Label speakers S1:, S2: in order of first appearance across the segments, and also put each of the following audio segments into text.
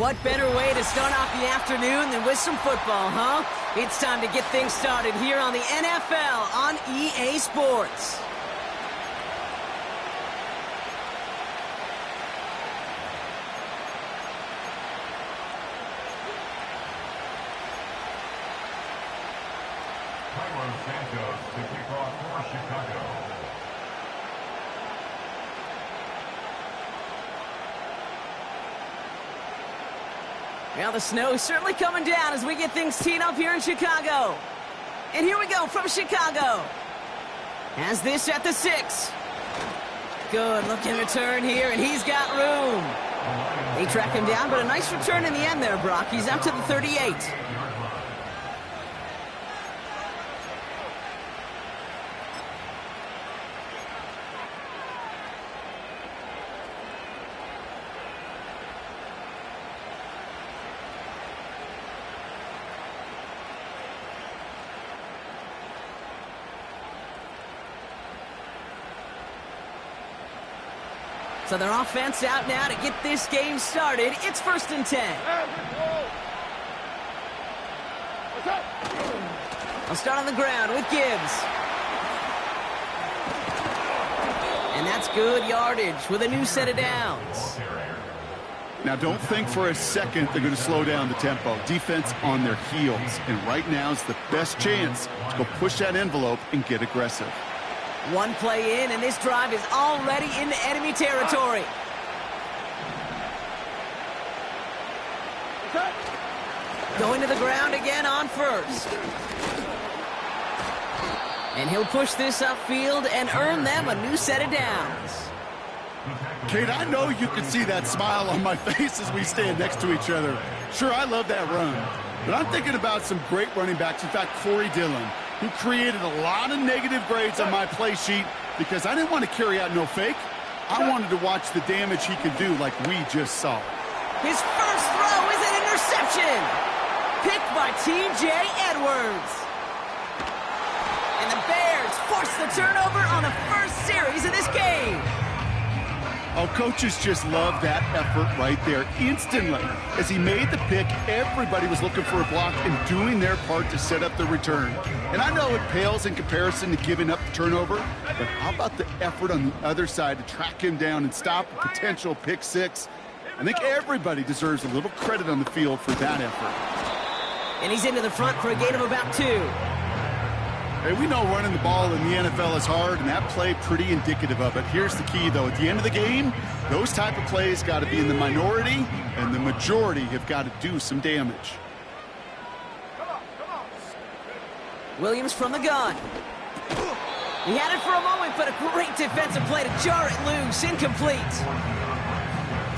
S1: What better way to start off the afternoon than with some football, huh? It's time to get things started here on the NFL on EA Sports.
S2: To kick off for Chicago.
S1: Now the snow is certainly coming down as we get things teed up here in Chicago. And here we go from Chicago. Has this at the 6. Good looking return here, and he's got room. They track him down, but a nice return in the end there, Brock. He's out to the 38. So their offense out now to get this game started. It's 1st and 10. I'll start on the ground with Gibbs. And that's good yardage with a new set of downs.
S3: Now, don't think for a second they're going to slow down the tempo. Defense on their heels. And right now is the best chance to go push that envelope and get aggressive.
S1: One play in, and this drive is already into enemy territory. Going to the ground again on 1st. And he'll push this upfield and earn them a new set of downs.
S3: Kate, I know you can see that smile on my face as we stand next to each other. Sure, I love that run. But I'm thinking about some great running backs. In fact, Corey Dillon, who created a lot of negative grades on my play sheet because I didn't want to carry out no fake. I wanted to watch the damage he could do like we just saw.
S1: His first throw is an interception. Picked by T.J. Edwards. And the Bears force the turnover on the first series of this game.
S3: Oh, coaches just love that effort right there. Instantly, as he made the pick, everybody was looking for a block and doing their part to set up the return. And I know it pales in comparison to giving up the turnover, but how about the effort on the other side to track him down and stop a potential pick 6? I think everybody deserves a little credit on the field for that effort.
S1: And he's into the front for a gain of about 2.
S3: Hey, we know running the ball in the NFL is hard, and that play pretty indicative of it. Here's the key, though. At the end of the game, those type of plays got to be in the minority, and the majority have got to do some damage.
S1: Williams from the gun. He had it for a moment, but a great defensive play to jar it loose. Incomplete.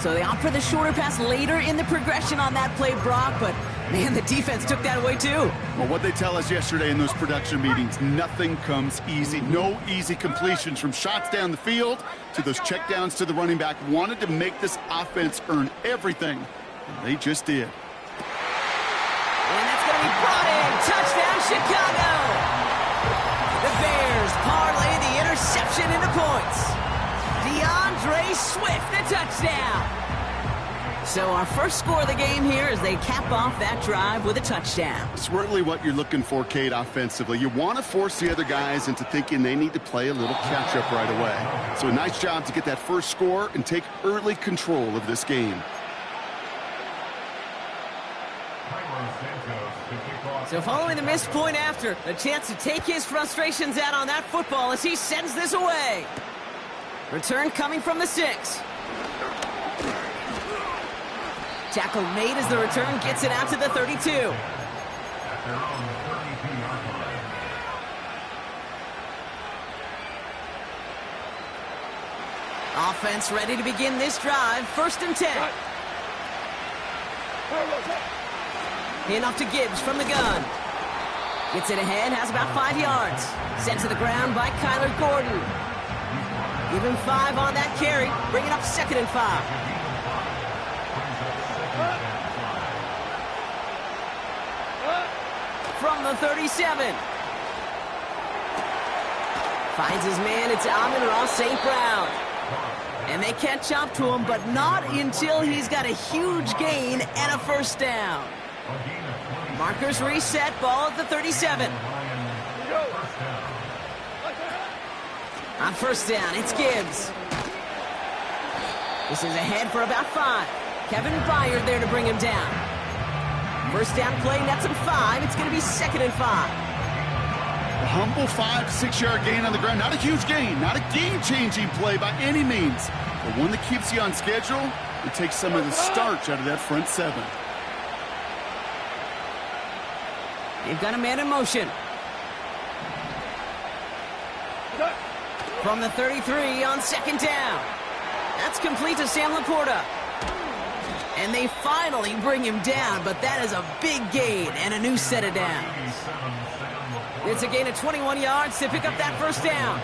S1: So they opt for the shorter pass later in the progression on that play, Brock, but man, the defense took that away too.
S3: Well, what they tell us yesterday in those production meetings, nothing comes easy. No easy completions from shots down the field to those checkdowns to the running back. Wanted to make this offense earn everything, and they just did.
S1: And that's going to be brought in. Touchdown, Chicago! The Bears parlay the interception into points. DeAndre Swift, the touchdown. So our first score of the game here as they cap off that drive with a touchdown.
S3: It's really what you're looking for, Kate, offensively. You want to force the other guys into thinking they need to play a little catch-up right away. So a nice job to get that first score and take early control of this game.
S1: So following the missed point after, a chance to take his frustrations out on that football as he sends this away. Return coming from the 6. Tackle made as the return gets it out to the 32. Offense ready to begin this drive. 1st and 10. Handoff to Gibbs from the gun. Gets it ahead, has about 5 yards. Sent to the ground by Kyler Gordon. Give him 5 on that carry. Bring it up 2nd and 5. From the 37. Finds his man, it's Amon-Ra St. Brown. And they catch up to him, but not until he's got a huge gain and a first down. Markers reset, ball at the 37. On first down, it's Gibbs. This is ahead for about 5. Kevin Byard there to bring him down. First down play, nets him 5. It's going to be 2nd and 5.
S3: A humble 5 to 6 yard gain on the ground. Not a huge gain, not a game-changing play by any means, but one that keeps you on schedule and takes some of the starch out of that front 7.
S1: They've got a man in motion. From the 33 on 2nd down. That's complete to Sam Laporta. And they finally bring him down, but that is a big gain and a new set of downs. It's a gain of 21 yards to pick up that first down.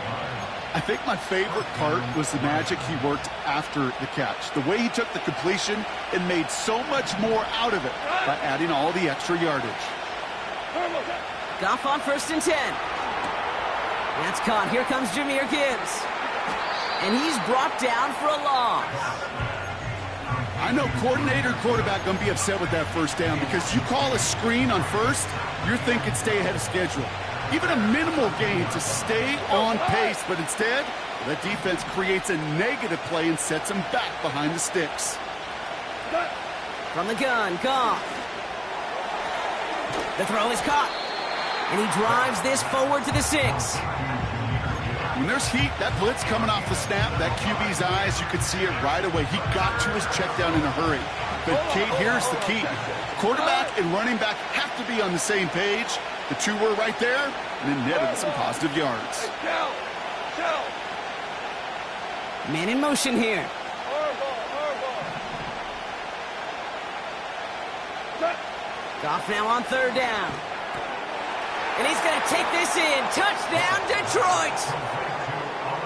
S3: I think my favorite part was the magic he worked after the catch. The way he took the completion and made so much more out of it by adding all the extra yardage.
S1: Goff on 1st and 10. That's caught. Here comes Jahmyr Gibbs. And he's brought down for a loss.
S3: I know coordinator and quarterback going to be upset with that first down because you call a screen on first, you're thinking stay ahead of schedule. Even a minimal gain to stay on pace, but instead, that defense creates a negative play and sets them back behind the sticks.
S1: From the gun, Goff. The throw is caught. And he drives this forward to the 6.
S3: When there's heat, that blitz coming off the snap, that QB's eyes, you could see it right away. He got to his check down in a hurry. But, Kate, here's the key. Quarterback and running back have to be on the same page. The two were right there, and it netted some positive yards.
S1: Man in motion here. Goff now on 3rd down. And he's going to take this in. Touchdown, Detroit!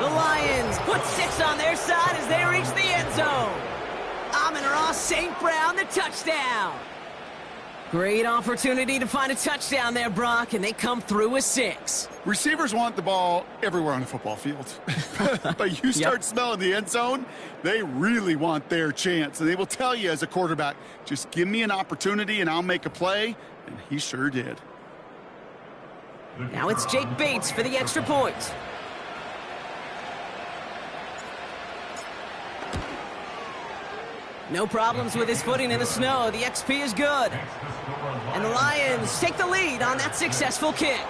S1: The Lions put 6 on their side as they reach the end zone. Amon-Ra St. Brown, the touchdown. Great opportunity to find a touchdown there, Brock, and they come through with 6.
S3: Receivers want the ball everywhere on the football field. But you start smelling the end zone, they really want their chance. And they will tell you as a quarterback, just give me an opportunity and I'll make a play. And he sure did.
S1: Now it's Jake Bates for the extra point. No problems with his footing in the snow. The XP is good. And the Lions take the lead on that successful kick.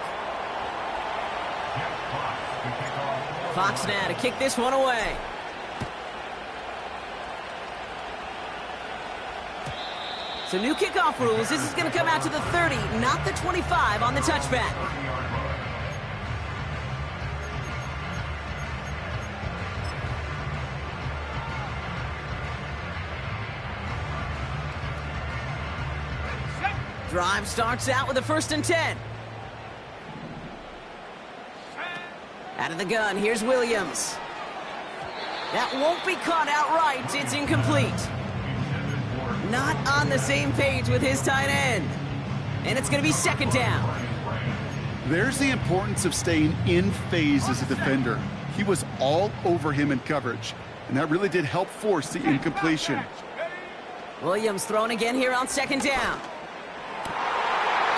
S1: Fox now to kick this one away. So new kickoff rules. This is going to come out to the 30, not the 25 on the touchback. Drive starts out with a 1st and 10. Out of the gun, here's Williams. That won't be caught outright. It's incomplete. Not on the same page with his tight end. And it's going to be 2nd down.
S3: There's the importance of staying in phase as a defender. He was all over him in coverage, and that really did help force the incompletion.
S1: Williams thrown again here on 2nd down.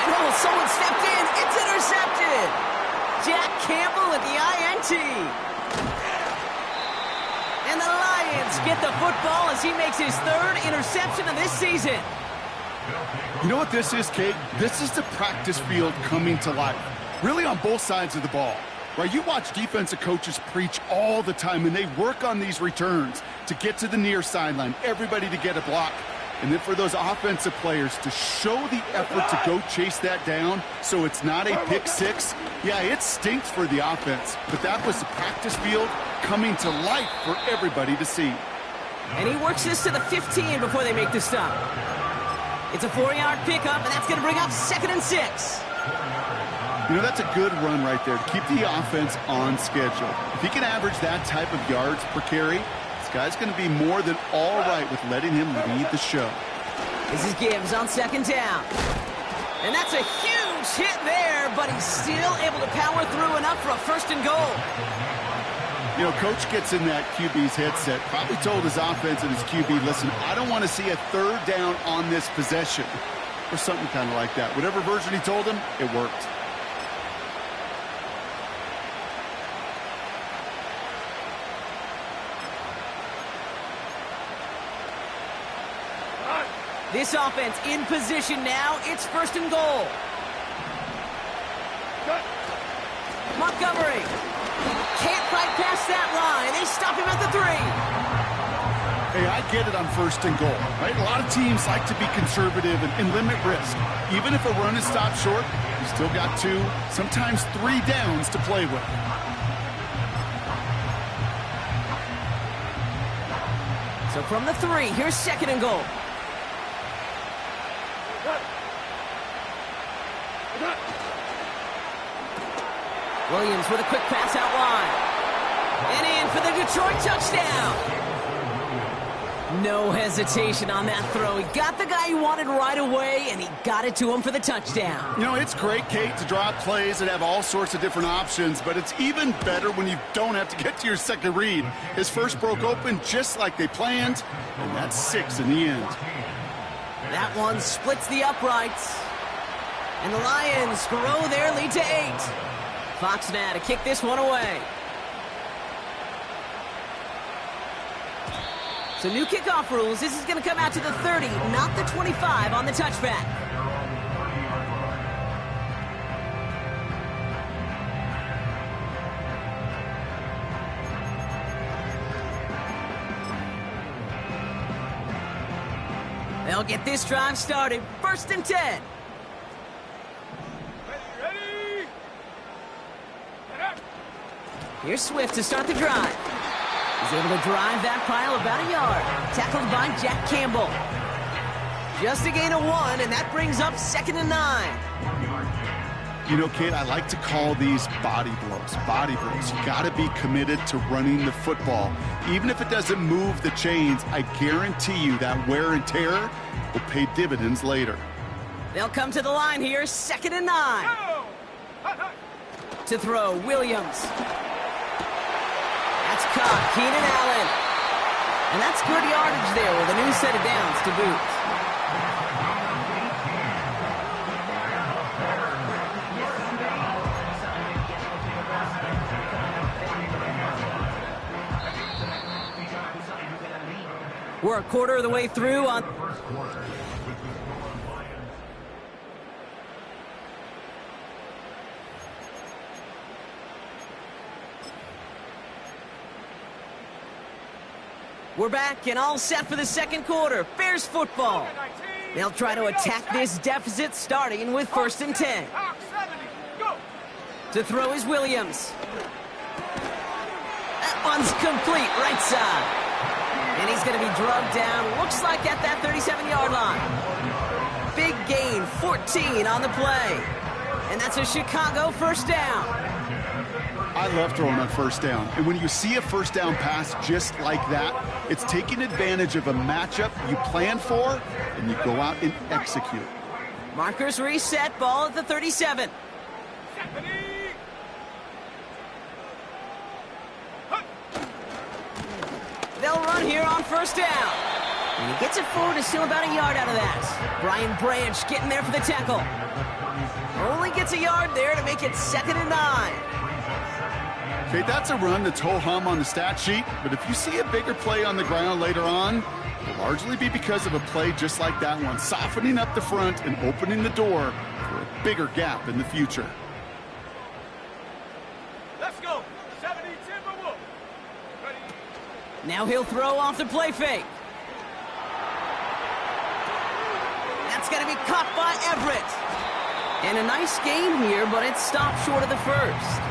S1: And oh, someone stepped in. It's intercepted. Jack Campbell at the INT. And the Lions get the football as he makes his 3rd interception of this season.
S3: You know what this is, Kate? This is the practice field coming to life. Really on both sides of the ball. Right? You watch defensive coaches preach all the time, and they work on these returns to get to the near sideline, everybody to get a block. And then for those offensive players to show the effort to go chase that down so it's not a pick 6, yeah, it stinks for the offense. But that was the practice field coming to life for everybody to see.
S1: And he works this to the 15 before they make the stop. It's a 4-yard pickup, and that's going to bring up 2nd and 6.
S3: You know, that's a good run right there to keep the offense on schedule. If he can average that type of yards per carry, this guy's going to be more than all right with letting him lead the show.
S1: This is Gibbs on 2nd down. And that's a huge hit there, but he's still able to power through enough for a 1st and goal.
S3: You know, coach gets in that QB's headset, probably told his offense and his QB, listen, I don't want to see a third down on this possession, or something kind of like that. Whatever version he told him, it worked.
S1: This offense in position now. It's 1st and goal. Montgomery can't fight past that line. They stop him at the 3.
S3: Hey, I get it on 1st and goal, right? A lot of teams like to be conservative and limit risk. Even if a run is stopped short, you still got 2, sometimes 3 downs to play with.
S1: So from the 3, here's 2nd and goal. Williams with a quick pass out wide. And in for the Detroit touchdown. No hesitation on that throw. He got the guy he wanted right away, and he got it to him for the touchdown.
S3: You know, it's great, Kate, to draw up plays and have all sorts of different options, but it's even better when you don't have to get to your second read. His first broke open just like they planned, and that's 6 in the end.
S1: That one splits the uprights. And the Lions grow their lead to 8. Fox now to kick this one away. So new kickoff rules. This is going to come out to the 30, not the 25 on the touchback. They'll get this drive started. 1st and 10. Here's Swift to start the drive. He's able to drive that pile about a yard. Tackled by Jack Campbell. Just a gain of 1, and that brings up 2nd and 9.
S3: You know, Kate, I like to call these body blows. Body blows. You got to be committed to running the football. Even if it doesn't move the chains, I guarantee you that wear and tear will pay dividends later.
S1: They'll come to the line here, 2nd and 9. To throw, Williams. That's caught, Keenan Allen. And that's good yardage there with a new set of downs to boot. We're a quarter of the way through on... We're back and all set for the 2nd quarter. Bears football. They'll try to attack this deficit starting with 1st and 10. To throw is Williams. That one's complete, right side. And he's going to be drugged down, looks like at that 37-yard line. Big gain, 14 on the play. And that's a Chicago 1st down.
S3: I love throwing on 1st down. And when you see a 1st down pass just like that, it's taking advantage of a matchup you plan for, and you go out and execute.
S1: Markers reset, ball at the 37. They'll run here on 1st down. And he gets it forward, is still about a yard out of that. Brian Branch getting there for the tackle. Only gets a yard there to make it 2nd and 9.
S3: Okay, that's a run that's ho-hum on the stat sheet, but if you see a bigger play on the ground later on, it'll largely be because of a play just like that one, softening up the front and opening the door for a bigger gap in the future.
S4: Let's go. 70 Timberwolves. Ready?
S1: Now he'll throw off the play fake. That's going to be caught by Everett. And a nice gain here, but it's stopped short of the 1st.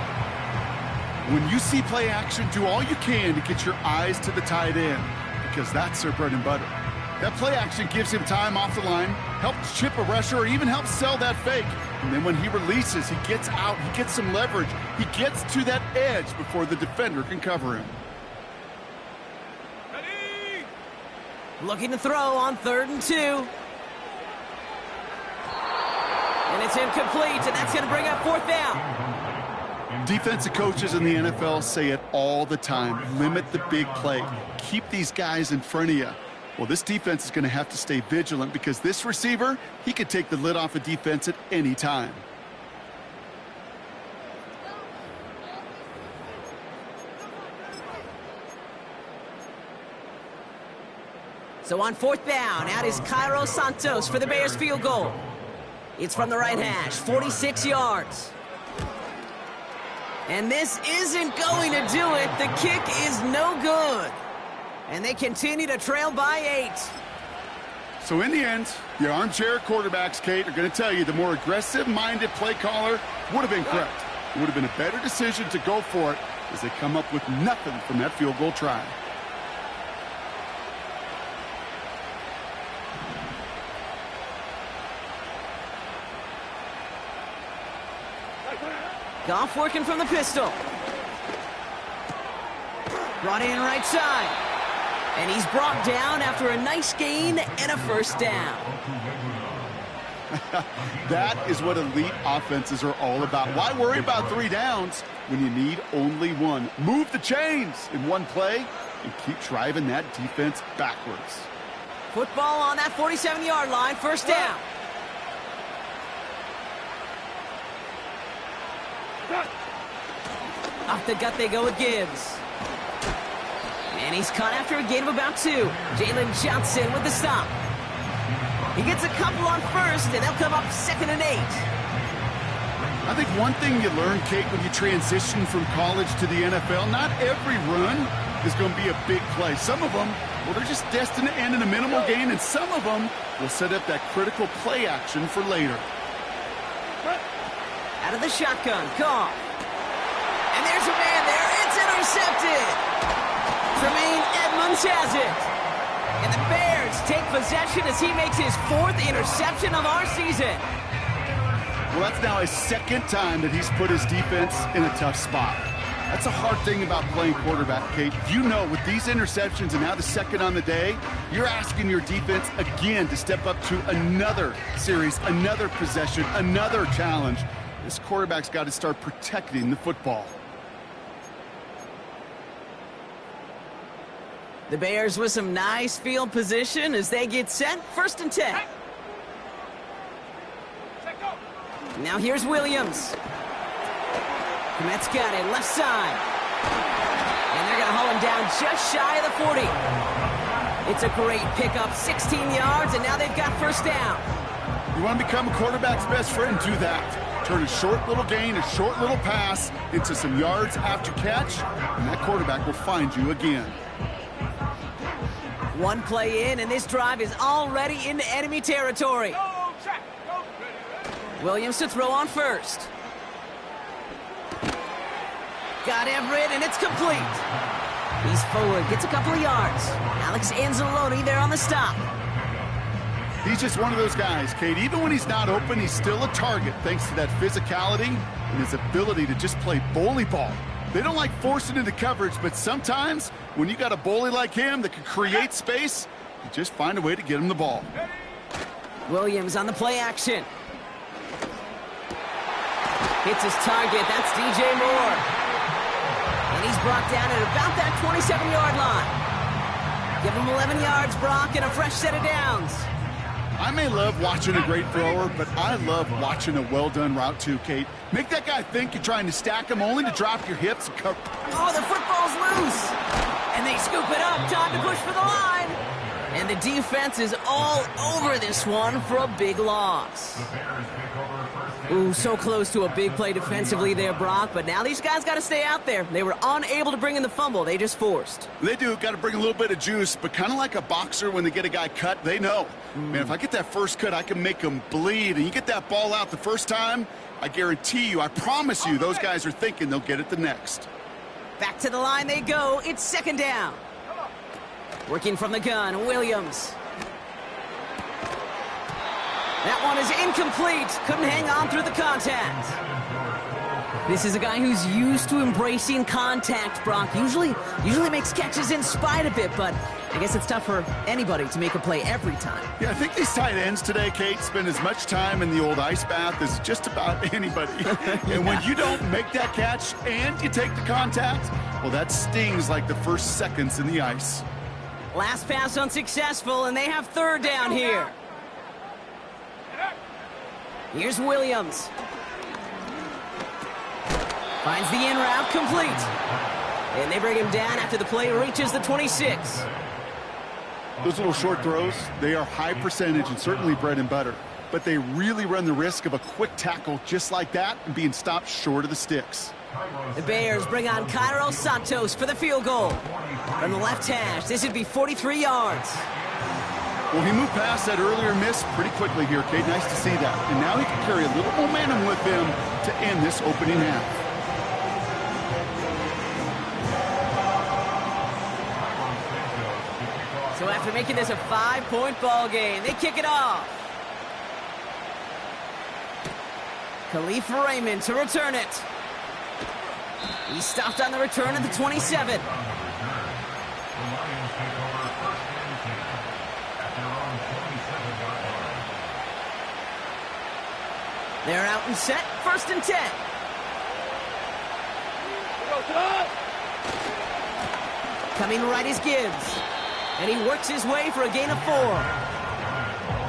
S3: When you see play action, do all you can to get your eyes to the tight end, because that's their bread and butter. That play action gives him time off the line, helps chip a rusher, or even helps sell that fake. And then when he releases, he gets out, he gets some leverage. He gets to that edge before the defender can cover him.
S4: Ready?
S1: Looking to throw on 3rd and 2. And it's incomplete, and that's going to bring up 4th down.
S3: Defensive coaches in the NFL say it all the time. Limit the big play. Keep these guys in front of you. Well, this defense is going to have to stay vigilant because this receiver, he could take the lid off a defense at any time.
S1: So on 4th down, out is Cairo Santos for the Bears field goal. It's from the right hash, 46 yards. And this isn't going to do it. The kick is no good. And they continue to trail by 8.
S3: So in the end, the armchair quarterbacks, Kate, are going to tell you the more aggressive-minded play caller would have been correct. It would have been a better decision to go for it as they come up with nothing from that field goal try.
S1: Goff working from the pistol. Brought in right side. And he's brought down after a nice gain and a first down.
S3: That is what elite offenses are all about. Why worry about 3 downs when you need only 1? Move the chains in one play and keep driving that defense backwards.
S1: Football on that 47-yard line, first down. Off the gut they go with Gibbs. And he's caught after a gain of about 2. Jalen Johnson with the stop. He gets a couple on first, and they'll come up 2nd and 8.
S3: I think one thing you learn, Kate, when you transition from college to the NFL, not every run is going to be a big play. Some of them, well, they're just destined to end in a minimal gain, and some of them will set up that critical play action for later.
S1: Out of the shotgun, Goff. And there's a man there. It's intercepted. Tremaine Edmonds has it. And the Bears take possession as he makes his 4th interception of our season.
S3: Well, that's now his 2nd time that he's put his defense in a tough spot. That's a hard thing about playing quarterback, Kate. You know, with these interceptions and now the 2nd on the day, you're asking your defense again to step up to another series, another possession, another challenge. This quarterback's got to start protecting the football.
S1: The Bears with some nice field position as they get set. 1st and 10. Now here's Williams. Komet's got it, left side. And they're going to haul him down just shy of the 40. It's a great pickup, 16 yards, and now they've got first down.
S3: You want to become a quarterback's best friend, do that. Turn a short little gain, a short little pass into some yards after catch, and that quarterback will find you again.
S1: 1 play in, and this drive is already into enemy territory. Williams to throw on first. Got Everett, and it's complete. He's forward, gets a couple of yards. Alex Anzalone there on the stop.
S3: He's just one of those guys, Kate. Even when he's not open, he's still a target thanks to that physicality and his ability to just play bully ball. They don't like forcing into coverage, but sometimes when you got a bully like him that can create space, you just find a way to get him the ball.
S1: Williams on the play action. Hits his target. That's DJ Moore. And he's brought down at about that 27-yard line. Give him 11 yards, Brock, and a fresh set of downs.
S3: I may love watching a great thrower, but I love watching a well-done route too, Kate. Make that guy think you're trying to stack him only to drop your hips and cover.
S1: Oh, the football's loose. And they scoop it up. Time to push for the line. And the defense is all over this one for a big loss. Ooh, so close to a big play defensively there, Brock. But now these guys got to stay out there. They were unable to bring in the fumble. They just forced.
S3: They do. Got to bring a little bit of juice. But kind of like a boxer when they get a guy cut, they know. Man, if I get that first cut, I can make them bleed. And you get that ball out the first time, I guarantee you, I promise you, those guys are thinking they'll get it the next.
S1: Back to the line they go. It's 2nd down. Working from the gun, Williams. That one is incomplete. Couldn't hang on through the contact. This is a guy who's used to embracing contact, Brock. Usually makes catches in spite of it, but I guess it's tough for anybody to make a play every time.
S3: Yeah, I think these tight ends today, Kate, spend as much time in the old ice bath as just about anybody. And when you don't make that catch and you take the contact, well, that stings like the first seconds in the ice.
S1: Last pass unsuccessful, and they have third down here. Here's Williams. Finds the in route complete. And they bring him down after the play reaches the 26.
S3: Those little short throws, they are high percentage and certainly bread and butter. But they really run the risk of a quick tackle just like that and being stopped short of the sticks.
S1: The Bears bring on Cairo Santos for the field goal. From the left hash, this would be 43 yards.
S3: Well, he moved past that earlier miss pretty quickly here, Kate. Nice to see that. And now he can carry a little momentum with him to end this opening half.
S1: So after making this a 5-point ball game, they kick it off. Khalif Raymond to return it. He's stopped on the return at the 27. They're out and set, 1st and 10. Coming right is Gibbs. And he works his way for a gain of 4.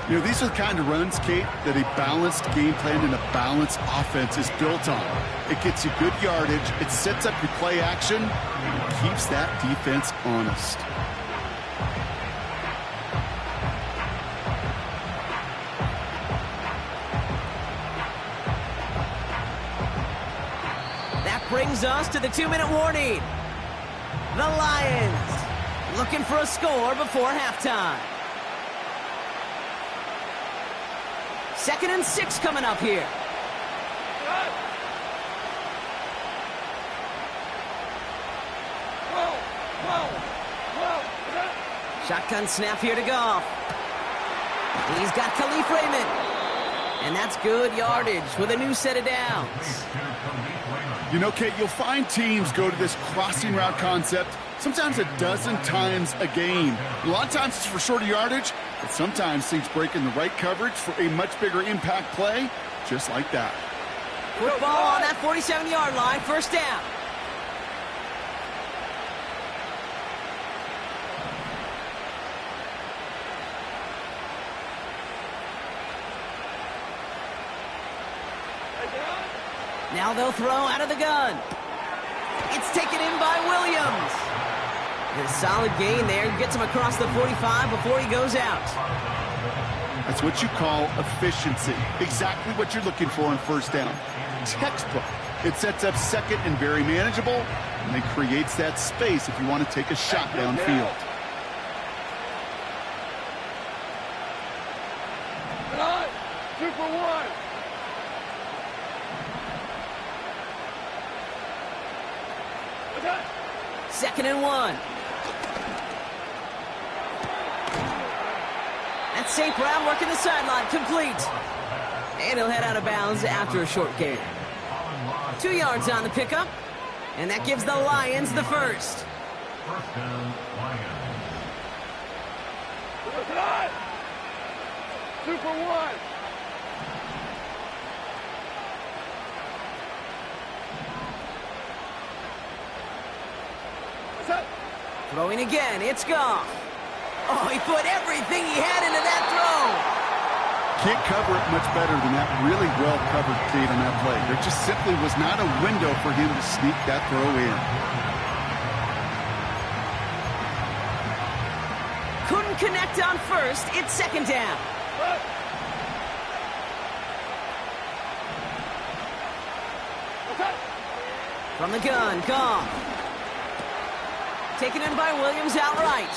S3: You know, these are the kind of runs, Kate, that a balanced game plan and a balanced offense is built on. It gets you good yardage, it sets up your play action, and it keeps that defense honest.
S1: That brings us to the 2-minute warning. The Lions looking for a score before halftime. 2nd and 6 coming up here. Shotgun snap here to Goff. He's got Khalif Raymond. And that's good yardage with a new set of downs.
S3: You know, Kate, you'll find teams go to this crossing route concept sometimes a dozen times a game. A lot of times it's for shorter yardage, but sometimes things break in the right coverage for a much bigger impact play, just like that.
S1: Football on that 47-yard line, 1st down. Now they'll throw out of the gun. It's taken in by Williams. And a solid gain there. Gets him across the 45 before he goes out.
S3: That's what you call efficiency. Exactly what you're looking for on 1st down. Textbook. It sets up 2nd and very manageable, and it creates that space if you want to take a shot downfield.
S4: Two for 1.
S1: 2nd and 1. That's St. Brown working the sideline, complete. And he'll head out of bounds after a short gain. 2 yards on the pickup, and that gives the Lions the 1st.
S2: 1st down, Lions.
S4: 2 for 1.
S1: Throwing again, it's Goff. Oh, he put everything he had into that throw.
S3: Can't cover it much better than that. Really well covered, Kate, on that play. There just simply was not a window for him to sneak that throw in.
S1: Couldn't connect on 1st. It's 2nd down. From the gun, Goff. Taken in by Williams outright.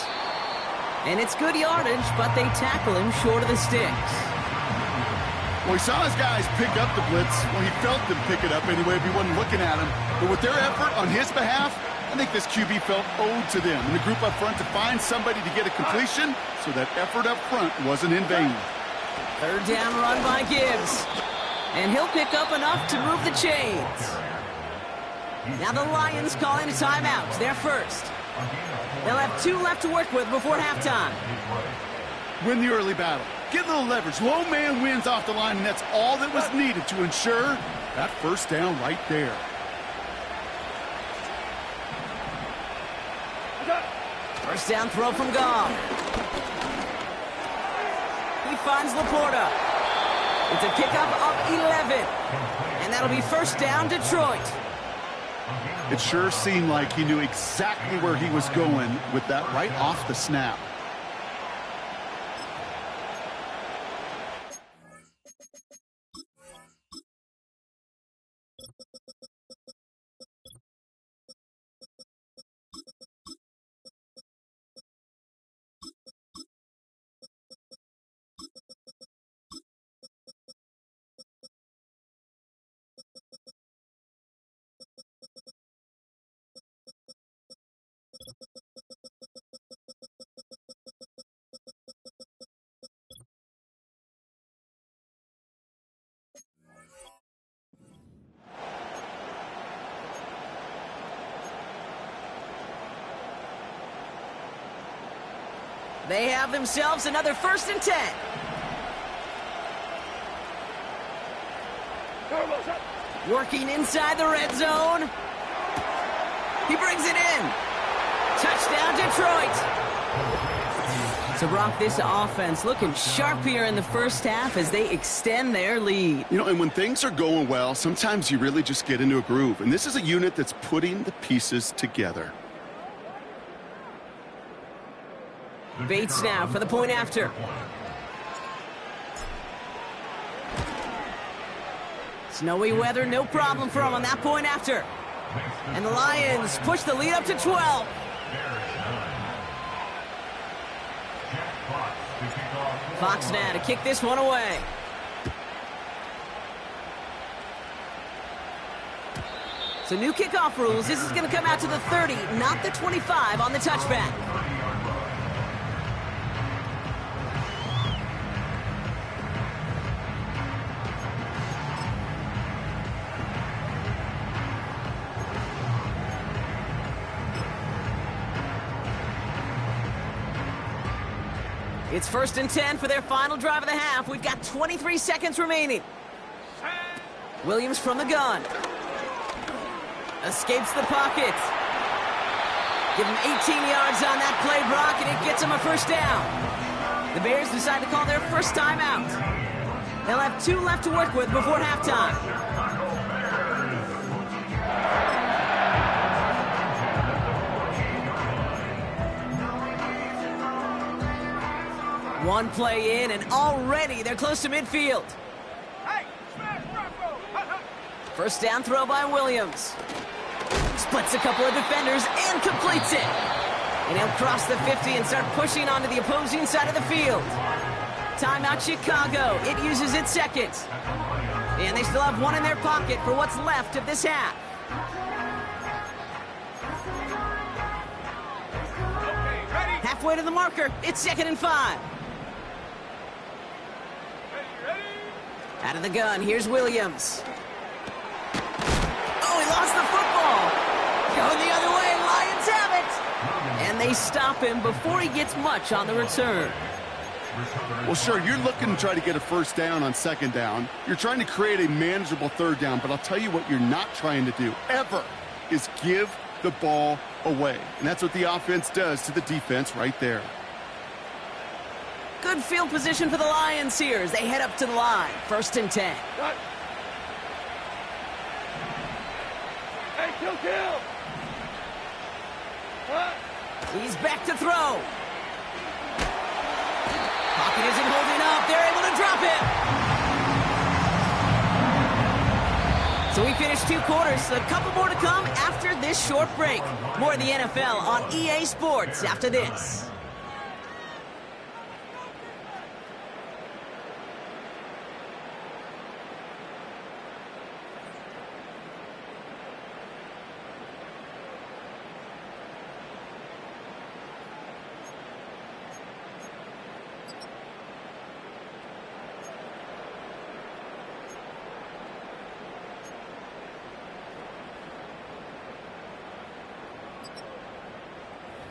S1: And it's good yardage, but they tackle him short of the sticks.
S3: Well, he saw his guys pick up the blitz. Well, he felt them pick it up anyway if he wasn't looking at him. But with their effort on his behalf, I think this QB felt owed to them and the group up front to find somebody to get a completion, so that effort up front wasn't in vain.
S1: 3rd down run by Gibbs. And he'll pick up enough to move the chains. Now the Lions calling a timeout. They're first. They'll have 2 left to work with before halftime.
S3: Win the early battle. Get a little leverage. Low man wins off the line, and that's all that was needed to ensure that first down right there.
S1: First down throw from Goff. He finds Laporta. It's a pickup of 11. And that'll be first down, Detroit.
S3: It sure seemed like he knew exactly where he was going with that right off the snap.
S1: They have themselves another 1st and 10. Working inside the red zone. He brings it in. Touchdown, Detroit. So, Brock, this offense looking sharp here in the first half as they extend their lead.
S3: You know, and when things are going well, sometimes you really just get into a groove. And this is a unit that's putting the pieces together.
S1: Bates now for the point after. Snowy weather, no problem for him on that point after. And the Lions push the lead up to 12. Fox now to kick this one away. So new kickoff rules. This is going to come out to the 30, not the 25 on the touchback. It's 1st and 10 for their final drive of the half. We've got 23 seconds remaining. Williams from the gun. Escapes the pocket. Give him 18 yards on that play, Brock, and it gets him a first down. The Bears decide to call their first timeout. They'll have 2 left to work with before halftime. One play in, and already they're close to midfield. First down throw by Williams. Splits a couple of defenders and completes it. And he'll cross the 50 and start pushing onto the opposing side of the field. Timeout Chicago. It uses its second. And they still have 1 in their pocket for what's left of this half. Halfway to the marker. It's 2nd and 5. Out of the gun, here's Williams. Oh, he lost the football. Going the other way, Lions have it. And they stop him before he gets much on the return.
S3: Well, sure, you're looking to try to get a first down on 2nd down. You're trying to create a manageable 3rd down, but I'll tell you what you're not trying to do, ever, is give the ball away. And that's what the offense does to the defense right there.
S1: Good field position for the Lions here as they head up to the line. 1st and 10.
S4: Hey, kill!
S1: He's back to throw. Pocket isn't holding up. They're able to drop it. So we finished 2 quarters. A couple more to come after this short break. More of the NFL on EA Sports after this.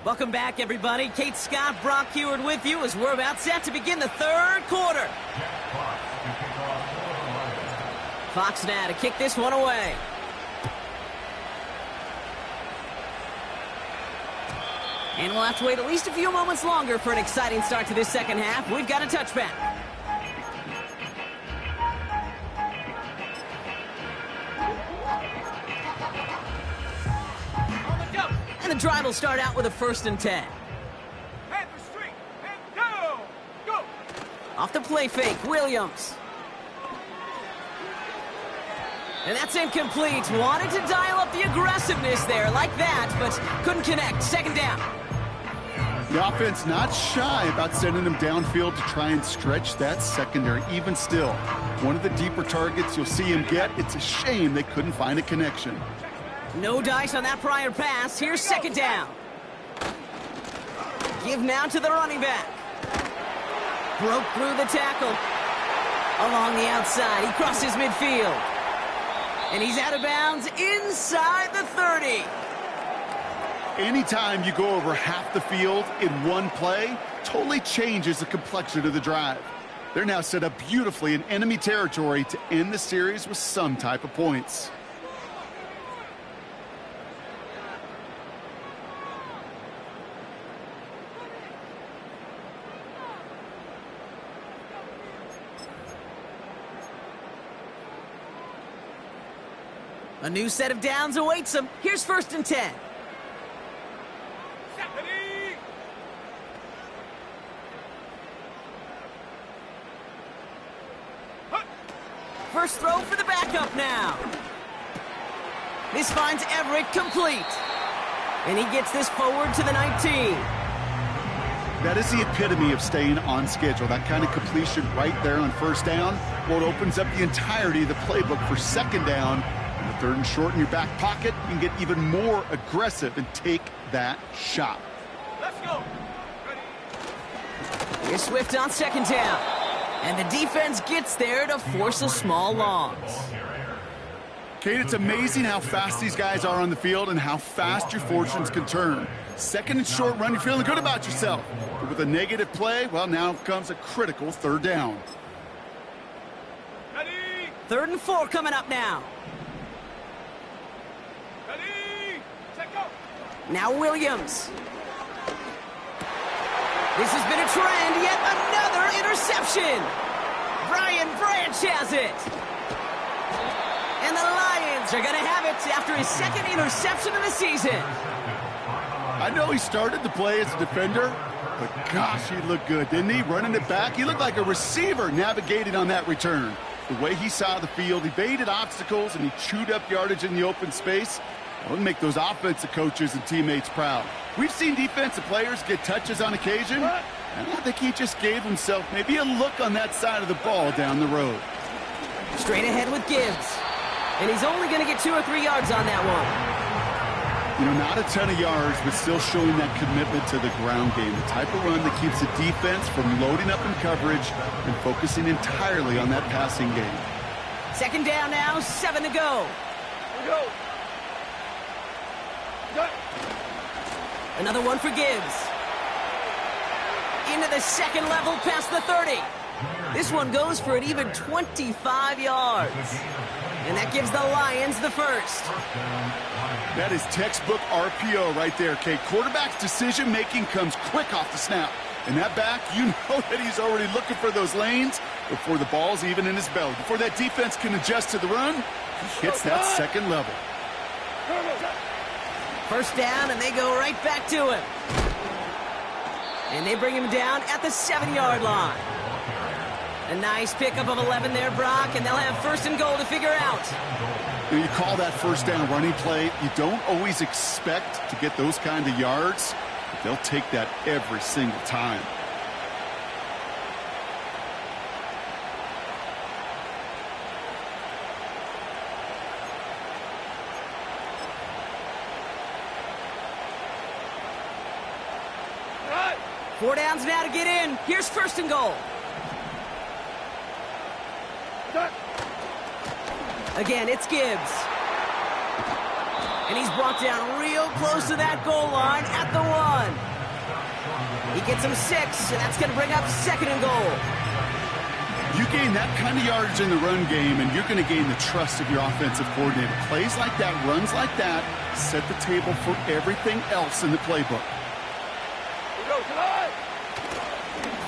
S1: Welcome back, everybody. Kate Scott, Brock Heward with you as we're about set to begin the third quarter. Fox now to kick this one away. And we'll have to wait at least a few moments longer for an exciting start to this second half. We've got a touchback. And the drive will start out with a 1st and 10.
S4: Head the street and go! Go!
S1: Off the play fake, Williams. And that's incomplete. Wanted to dial up the aggressiveness there like that, but couldn't connect. 2nd down.
S3: The offense not shy about sending them downfield to try and stretch that secondary. Even still, one of the deeper targets you'll see him get. It's a shame they couldn't find a connection.
S1: No dice on that prior pass. Here's 2nd down. Give now to the running back. Broke through the tackle. Along the outside, he crosses midfield. And he's out of bounds inside the 30.
S3: Anytime you go over half the field in one play, totally changes the complexion of the drive. They're now set up beautifully in enemy territory to end the series with some type of points.
S1: A new set of downs awaits him. Here's 1st and 10.
S4: Stephanie!
S1: First throw for the backup now. This finds Everett complete. And he gets this forward to the 19.
S3: That is the epitome of staying on schedule. That kind of completion right there on 1st down. Well, it opens up the entirety of the playbook for 2nd down. And the 3rd and short in your back pocket, you can get even more aggressive and take that shot.
S4: Let's go! Ready?
S1: Here's Swift on 2nd down. And the defense gets there to force a small loss.
S3: Kate, it's amazing how fast these guys are on the field and how fast your fortunes can turn. 2nd and short run, you're feeling good about yourself. But with a negative play, well, now comes a critical 3rd down.
S4: Ready?
S1: 3rd and 4 coming up now.
S4: Ready? Set go!
S1: Now Williams. This has been a trend, yet another interception. Brian Branch has it. And the Lions are going to have it after his 2nd interception of the season.
S3: I know he started to play as a defender, but gosh, he looked good, didn't he? Running it back, he looked like a receiver navigating on that return. The way he saw the field, he evaded obstacles, and he chewed up yardage in the open space. That would make those offensive coaches and teammates proud. We've seen defensive players get touches on occasion, and I think he just gave himself maybe a look on that side of the ball down the road.
S1: Straight ahead with Gibbs. And he's only going to get 2 or 3 yards on that one.
S3: You know, not a ton of yards, but still showing that commitment to the ground game. The type of run that keeps the defense from loading up in coverage and focusing entirely on that passing game.
S1: 2nd down now, 7 to go.
S4: Go! Go!
S1: Another one for Gibbs. Into the 2nd level past the 30. This one goes for an even 25 yards. And that gives the Lions the 1st.
S3: That is textbook RPO right there, Kate. Quarterback's decision-making comes quick off the snap. And that back, you know that he's already looking for those lanes before the ball's even in his belly. Before that defense can adjust to the run, he hits that 2nd level.
S1: 1st down, and they go right back to him. And they bring him down at the 7-yard line. A nice pickup of 11 there, Brock, and they'll have 1st and goal to figure out.
S3: When you call that 1st down running play, you don't always expect to get those kind of yards, but they'll take that every single time.
S4: Right!
S1: 4 downs now to get in. Here's 1st and goal. Again, it's Gibbs. And he's brought down real close to that goal line at the 1. He gets him 6, and that's going to bring up 2nd and goal.
S3: You gain that kind of yardage in the run game, and you're going to gain the trust of your offensive coordinator. Plays like that, runs like that, set the table for everything else in the playbook.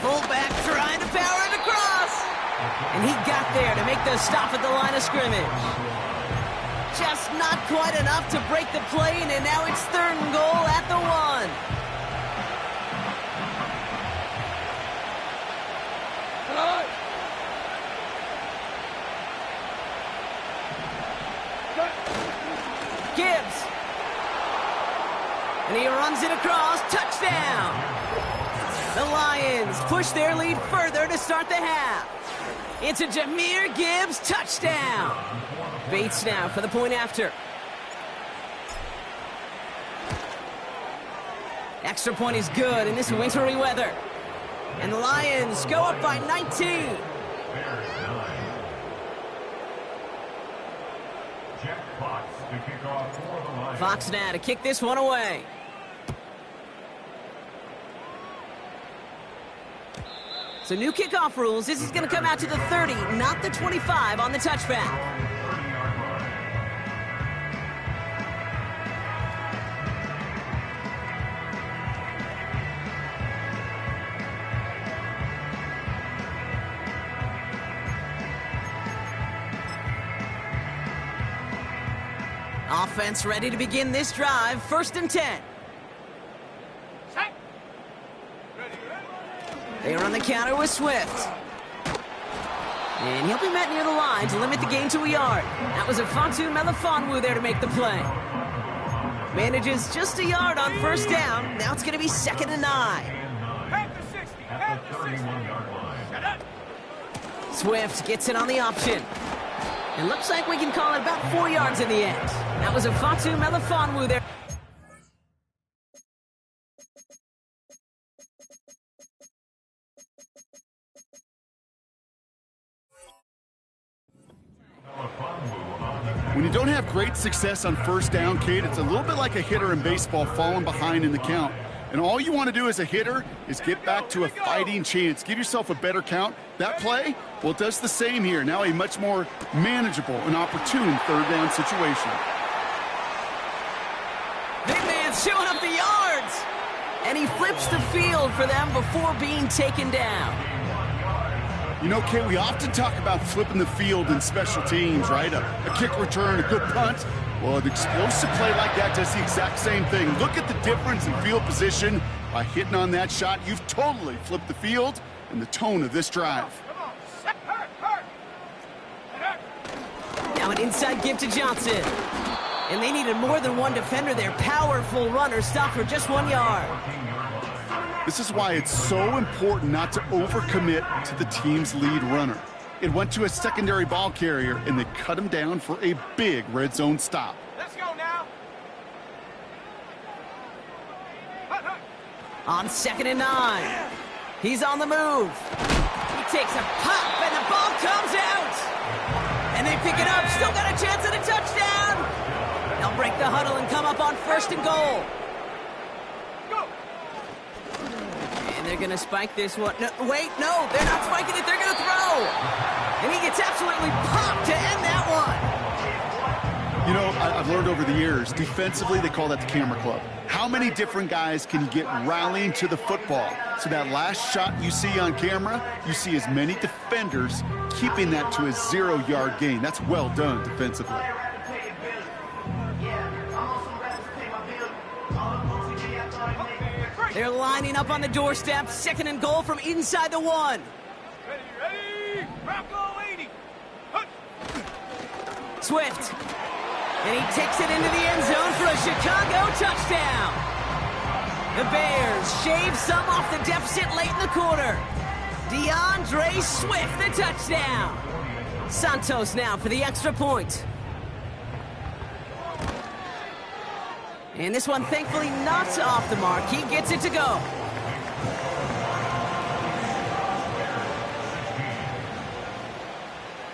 S1: Fullback trying to power it across. And he got there to make the stop at the line of scrimmage. Just not quite enough to break the play, and now it's 3rd and goal at the 1. Gibbs. And he runs it across. Touchdown. The Lions push their lead further to start the half. It's a Jahmyr Gibbs touchdown. Bates now for the point after. Extra point is good in this wintry weather. And the Lions go up by 19. Fox now to kick this one away. So new kickoff rules. This is going to come out to the 30, not the 25 on the touchback. Offense ready to begin this drive. 1st and 10. They run the counter with Swift. And he'll be met near the line to limit the gain to a yard. That was a Fontu Melifonwu there to make the play. Manages just a yard on 1st down. Now it's going to be 2nd and 9. Swift gets it on the option. It looks like we can call it about 4 yards in the end. That was a Fontu Melifonwu there.
S3: When you don't have great success on 1st down, Kate, it's a little bit like a hitter in baseball falling behind in the count. And all you want to do as a hitter is get back to a fighting chance. Give yourself a better count. That play, well, it does the same here. Now a much more manageable and opportune 3rd down situation.
S1: Big man's showing up the yards. And he flips the field for them before being taken down.
S3: You know, Kate, we often talk about flipping the field in special teams, right? A kick return, a good punt. Well, an explosive play like that does the exact same thing. Look at the difference in field position. By hitting on that shot, you've totally flipped the field and the tone of this drive.
S1: Now an inside give to Johnson. And they needed more than one defender there. Powerful runner stopped for just 1 yard.
S3: This is why it's so important not to overcommit to the team's lead runner. It went to a secondary ball carrier, and they cut him down for a big red zone stop.
S4: Let's go now.
S1: On 2nd and 9. He's on the move. He takes a pop, and the ball comes out. And they pick it up. Still got a chance at a touchdown. They'll break the huddle and come up on 1st and goal. And they're going to spike this one. No, wait, no, they're not spiking it. They're going to throw. And he gets absolutely popped to end that one.
S3: You know, I've learned over the years, defensively, they call that the camera club. How many different guys can you get rallying to the football? So that last shot you see on camera, you see as many defenders keeping that to a 0-yard gain. That's well done defensively.
S1: They're lining up on the doorstep. 2nd and goal from inside the 1.
S4: Ready. Rocco 80.
S1: Swift. And he takes it into the end zone for a Chicago touchdown. The Bears shave some off the deficit late in the quarter. DeAndre Swift, the touchdown. Santos now for the extra point. And this one, thankfully, not off the mark. He gets it to go.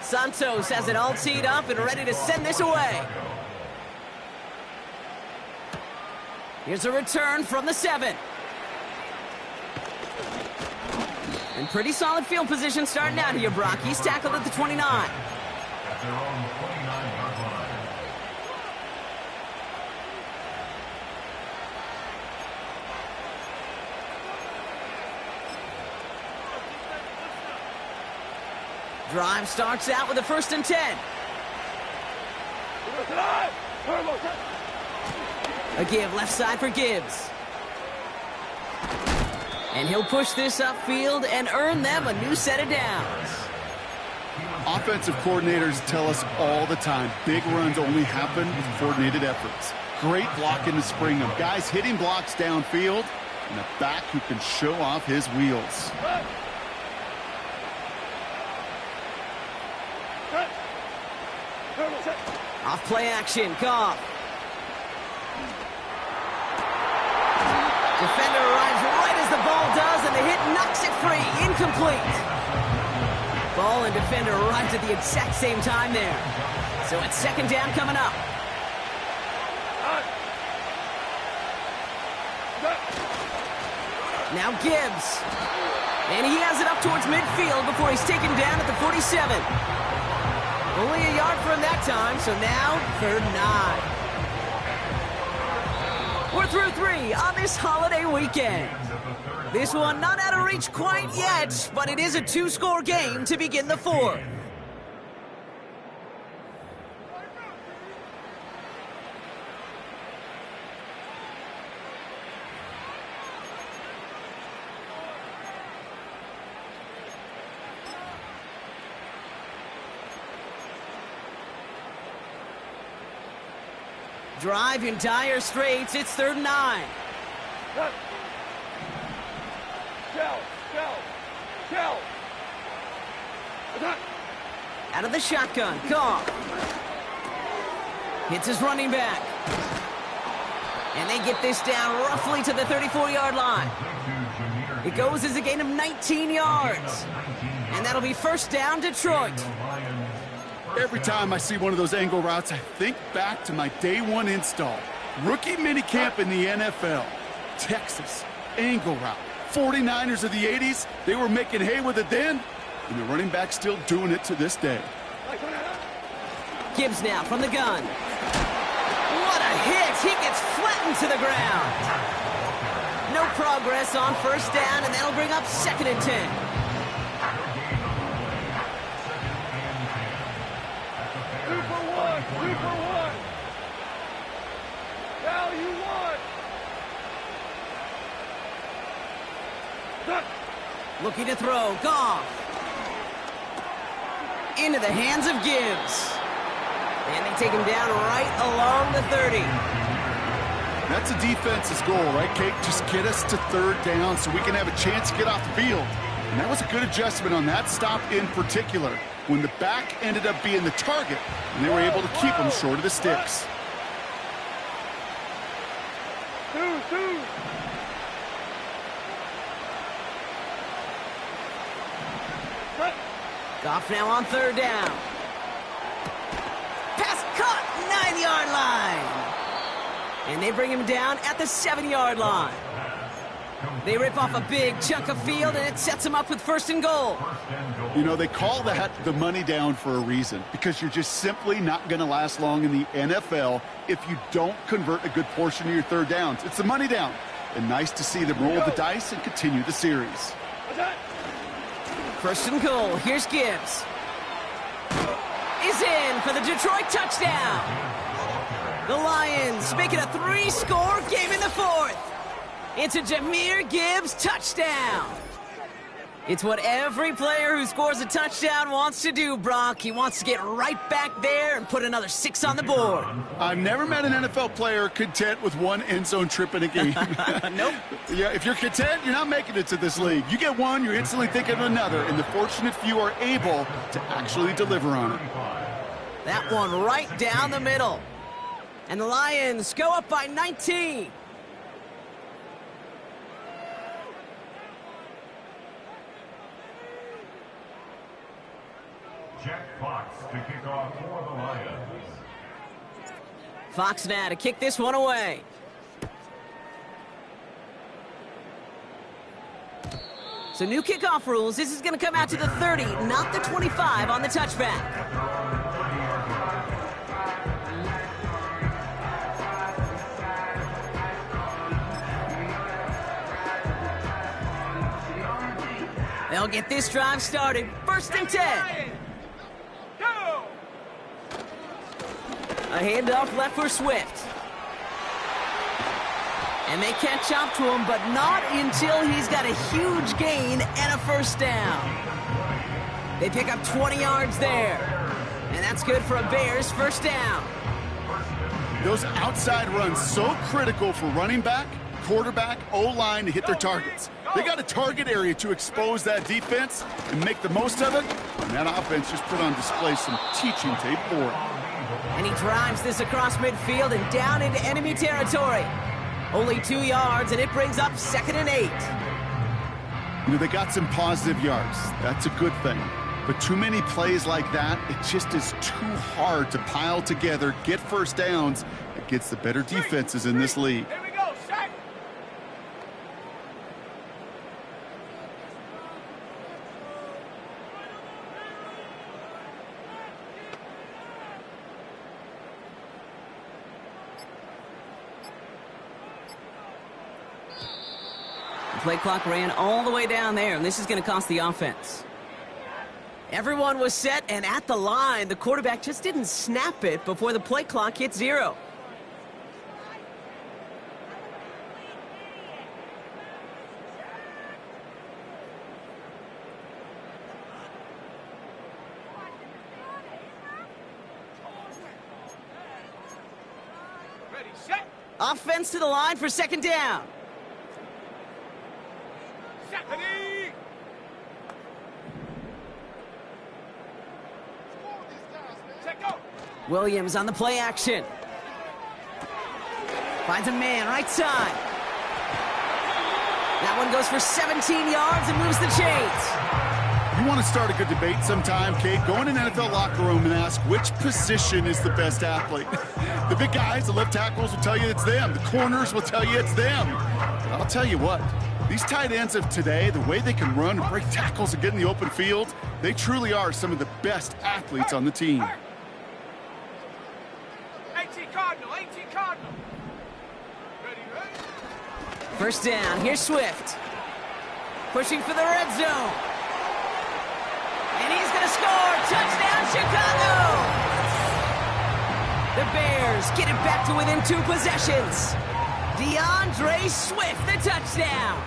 S1: Santos has it all teed up and ready to send this away. Here's a return from the 7. In pretty solid field position starting out here, Brock. He's tackled at the 29.
S2: At their own 29-yard line.
S1: Drive starts out with a 1st and 10. A give left side for Gibbs. And he'll push this upfield and earn them a new set of downs.
S3: Offensive coordinators tell us all the time, big runs only happen with coordinated efforts. Great blocking to spring them. Guys hitting blocks downfield, and a back who can show off his wheels.
S1: Off play action, Goff. Defender arrives right as the ball does, and the hit knocks it free. Incomplete. Ball and defender arrived at the exact same time there. So it's 2nd down coming up. Now Gibbs. And he has it up towards midfield before he's taken down at the 47. Only a yard for him that time, so now 3rd and 9. We're through 3 on this holiday weekend. This one not out of reach quite yet, but it is a 2-score game to begin the 4th. Drive in dire straits. It's 3rd and 9. Out of the shotgun, Goff. Hits his running back. And they get this down roughly to the 34-yard line. It goes as a gain of 19 yards. And that'll be 1st down, Detroit.
S3: Every time I see one of those angle routes, I think back to my day 1 install. Rookie minicamp in the NFL. Texas, angle route. 49ers of the 80s, they were making hay with it then, and the running back's still doing it to this day.
S1: Gibbs now from the gun. What a hit! He gets flattened to the ground. No progress on 1st down, and that'll bring up 2nd and 10. Looking to throw, Goff. Into the hands of Gibbs. And they take him down right along the 30.
S3: That's a defense's goal, right, Kate? Just get us to 3rd down so we can have a chance to get off the field. And that was a good adjustment on that stop in particular, when the back ended up being the target, and they were able to keep him short of the sticks.
S1: Goff now on 3rd down. Pass caught, 9-yard line. And they bring him down at the 7-yard line. They rip off a big chunk of field, and it sets him up with 1st and goal.
S3: You know, they call that the money down for a reason, because you're just simply not going to last long in the NFL if you don't convert a good portion of your 3rd downs. It's the money down. And nice to see them roll the dice and continue the series.
S1: 1st and goal. Here's Gibbs. Is in for the Detroit touchdown. The Lions make it a 3-score game in the 4th. It's a Jahmyr Gibbs touchdown. It's what every player who scores a touchdown wants to do, Brock. He wants to get right back there and put another 6 on the board.
S3: I've never met an NFL player content with 1 end zone trip in a game.
S1: Nope.
S3: Yeah, if you're content, you're not making it to this league. You get 1, you're instantly thinking of another, and the fortunate few are able to actually deliver on it.
S1: That one right down the middle. And the Lions go up by 19.
S2: Jack Fox to kick off for the Lions.
S1: Fox now to kick this one away. So new kickoff rules. This is going to come out to the 30, not the 25 on the touchback. They'll get this drive started. 1st and 10.
S4: Go!
S1: A handoff left for Swift. And they catch up to him, but not until he's got a huge gain and a 1st down. They pick up 20 yards there. And that's good for a Bears 1st down.
S3: Those outside runs so critical for running back, quarterback, O-line to hit their targets. They got a target area to expose that defense and make the most of it. And that offense just put on display some teaching tape for it.
S1: And he drives this across midfield and down into enemy territory. Only 2 yards, and it brings up 2nd and 8.
S3: You know, they got some positive yards. That's a good thing. But too many plays like that, it just is too hard to pile together, get 1st downs against the better defenses in this league.
S4: Here we go, sack!
S1: The play clock ran all the way down there, and this is going to cost the offense. Everyone was set and at the line. The quarterback just didn't snap it before the play clock hit 0.
S4: Ready, set!
S1: Offense to the line for 2nd down.
S4: Ready! Set, go!
S1: Williams on the play action. Finds a man right side. That one goes for 17 yards and moves the chains.
S3: You want to start a good debate sometime, Kate? Go in an NFL locker room and ask which position is the best athlete. The big guys, the left tackles will tell you it's them. The corners will tell you it's them. But I'll tell you what, these tight ends of today, the way they can run and break tackles and get in the open field, they truly are some of the best athletes on the team.
S4: 18 Cardinal, 18 Cardinal! Ready, ready?
S1: 1st down. Here's Swift. Pushing for the red zone. And he's going to score. Touchdown, Chicago! The Bears get it back to within 2 possessions. DeAndre Swift, the touchdown.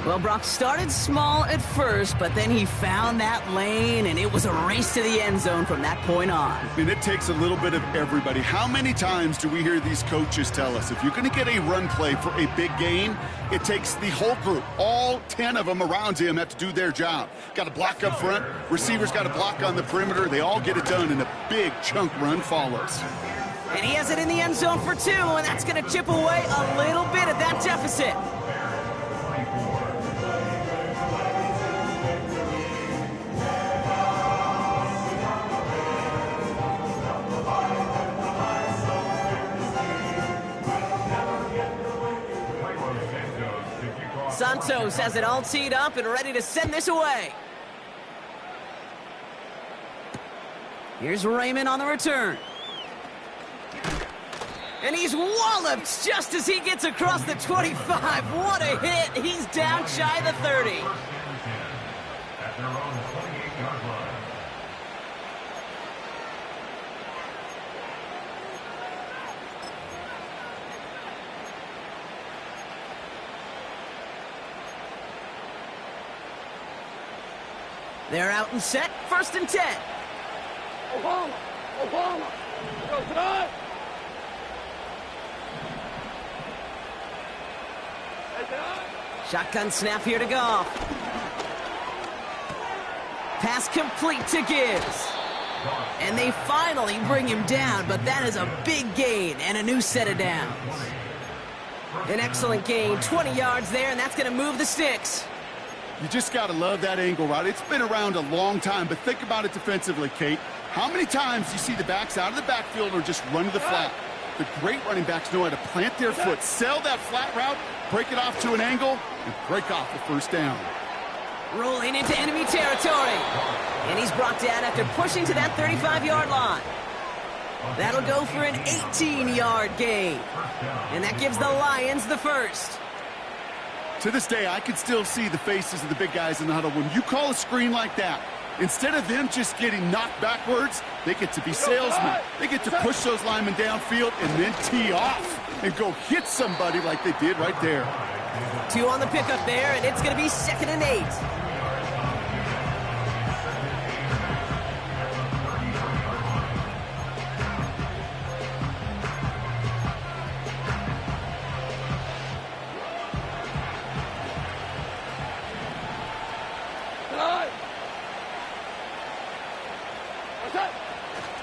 S1: Well, Brock started small at first, but then he found that lane, and it was a race to the end zone from that point on.
S3: And it takes a little bit of everybody. How many times do we hear these coaches tell us, if you're going to get a run play for a big gain, it takes the whole group, all 10 of them around him have to do their job. Got to block up front, receivers got to block on the perimeter, they all get it done, and a big chunk run follows.
S1: And he has it in the end zone for 2, and that's going to chip away a little bit at that deficit. Santos has it all teed up and ready to send this away. Here's Raymond on the return. And he's walloped just as he gets across the 25. What a hit. He's down shy of the 30.
S2: At their own 28-yard line.
S1: They're out and set. 1st and 10.
S4: Oklahoma! Oklahoma! Go tonight!
S1: Shotgun snap here to Goff. Pass complete to Gibbs. And they finally bring him down, but that is a big gain and a new set of downs. An excellent gain, 20 yards there, and that's going to move the sticks.
S3: You just got to love that angle route. It's been around a long time, but think about it defensively, Kate. How many times do you see the backs out of the backfield or just run to the flat? The great running backs know how to plant their foot, sell that flat route, break it off to an angle, and break off the 1st down.
S1: Rolling into enemy territory. And he's brought down after pushing to that 35-yard line. That'll go for an 18-yard gain. And that gives the Lions the first.
S3: To this day, I can still see the faces of the big guys in the huddle. When you call a screen like that, instead of them just getting knocked backwards, they get to be salesmen. They get to push those linemen downfield and then tee off and go hit somebody like they did right there.
S1: 2 on the pickup there, and it's going to be 2nd and 8.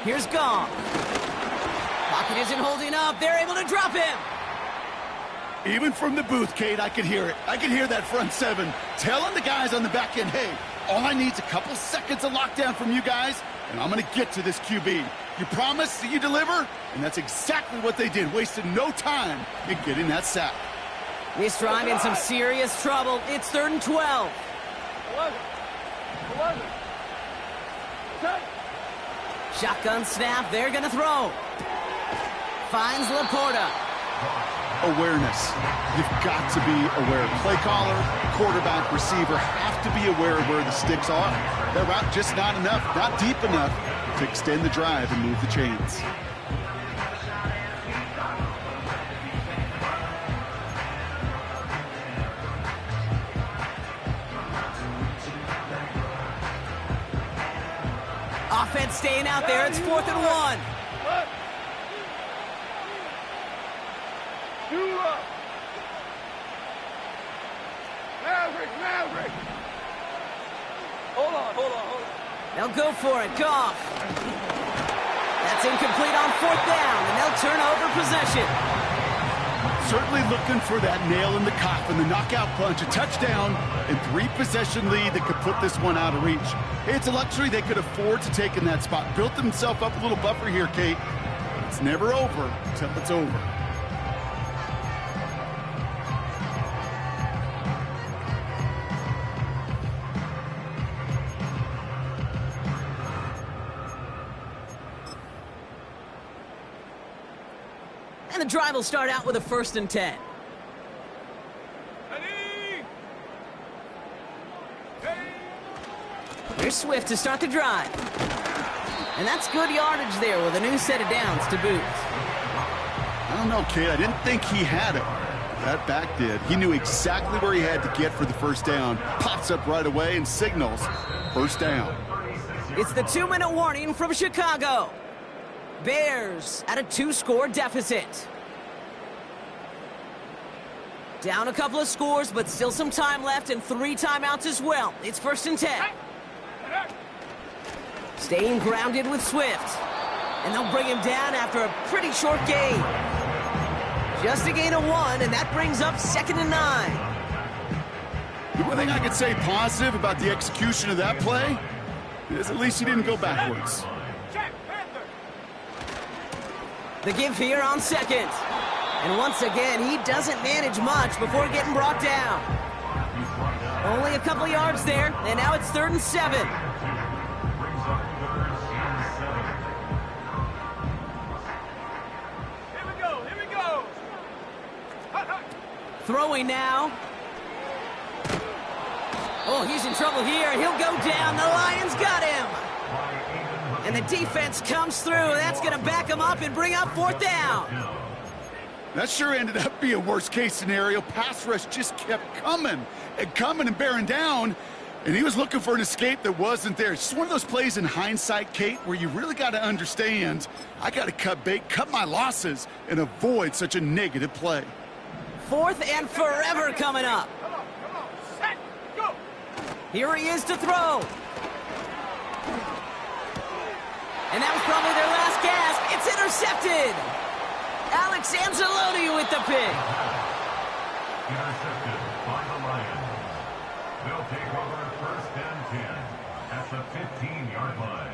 S1: Here's Gong. Pocket isn't holding up. They're able to drop him.
S3: Even from the booth, Kate, I could hear it. I could hear that front 7 telling the guys on the back end, hey, all I need is a couple seconds of lockdown from you guys, and I'm going to get to this QB. You promise that you deliver? And that's exactly what they did, wasted no time in getting that sack.
S1: This drive in some serious trouble. It's 3rd and 12.
S4: 11.
S1: Shotgun snap. They're going to throw. Finds Laporta.
S3: Awareness. You've got to be aware. Play caller, quarterback, receiver have to be aware of where the sticks are. That route just not enough, not deep enough to extend the drive and move the chains.
S1: Offense staying out there. It's 4th and 1.
S4: Maverick. Hold on.
S1: They'll go for it. Goff. That's incomplete on 4th down, and they'll turn over possession.
S3: Certainly looking for that nail in the coffin, the knockout punch, a touchdown, and 3-possession lead that could put this one out of reach. It's a luxury they could afford to take in that spot. Built themselves up a little buffer here, Kate. It's never over until it's over.
S1: And the drive will start out with a 1st and 10. Here's Swift to start the drive. And that's good yardage there with a new set of downs to boot.
S3: I don't know, Kate. I didn't think he had it. That back did. He knew exactly where he had to get for the 1st down. Pops up right away and signals 1st down.
S1: It's the 2-minute warning from Chicago. Bears at a 2-score deficit. Down a couple of scores, but still some time left and 3 timeouts as well. It's 1st and 10. Staying grounded with Swift. And they'll bring him down after a pretty short gain. Just a gain of 1, and that brings up 2nd and 9.
S3: The one thing I could say positive about the execution of that play is at least he didn't go backwards.
S1: The give here on 2nd. And once again, he doesn't manage much before getting brought down. Only a couple yards there, and now it's 3rd and 7.
S4: Here we go.
S1: Throwing now. Oh, he's in trouble here, and he'll go down. The Lions got him. And the defense comes through. That's going to back him up and bring up 4th down.
S3: That sure ended up being a worst-case scenario. Pass rush just kept coming and bearing down, and he was looking for an escape that wasn't there. It's just one of those plays in hindsight, Kate, where you really got to understand, I got to cut bait, cut my losses, and avoid such a negative play.
S1: 4th and forever coming up.
S4: Come on. Set. Go.
S1: Here he is to throw. And that was probably their last gasp. It's intercepted. Alex Anzalone with the pick.
S2: Intercepted by the Lions. They'll take over 1st and 10 at the 15-yard line.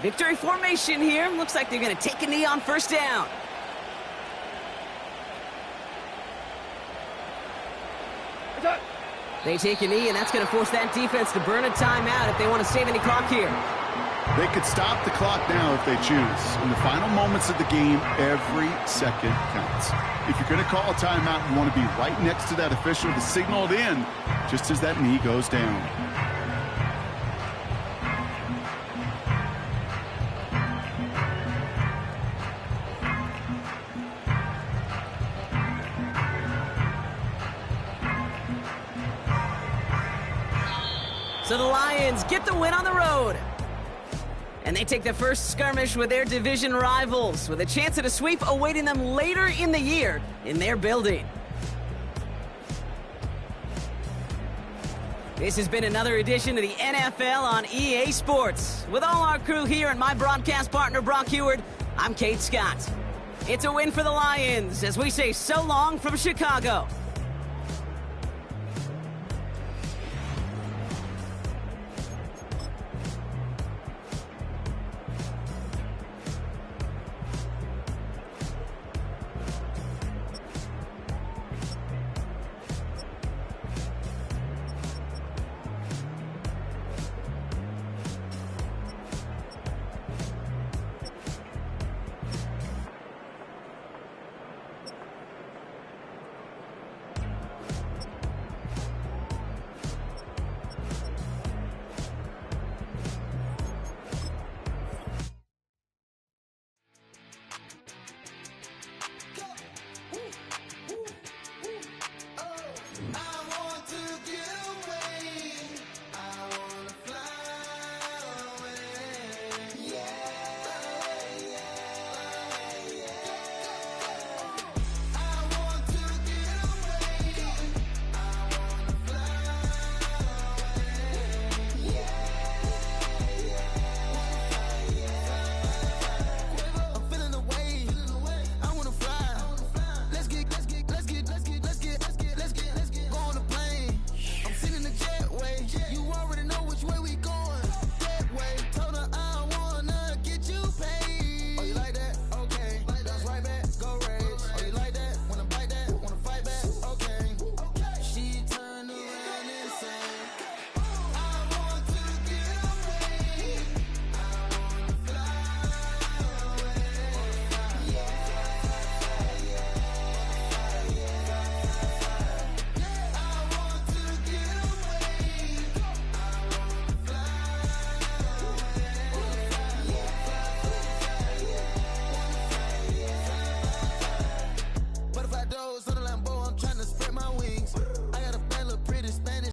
S1: Victory formation here. Looks like they're going to take a knee on first down. They take a knee, and that's going to force that defense to burn a timeout if they want to save any clock here.
S3: They could stop the clock now if they choose. In the final moments of the game, every second counts. If you're going to call a timeout, you want to be right next to that official to signal it in just as that knee goes down.
S1: So the Lions get the win on the road. And they take the first skirmish with their division rivals, with a chance at a sweep awaiting them later in the year in their building. This has been another edition of the NFL on EA Sports. With all our crew here and my broadcast partner, Brock Heward, I'm Kate Scott. It's a win for the Lions as we say so long from Chicago.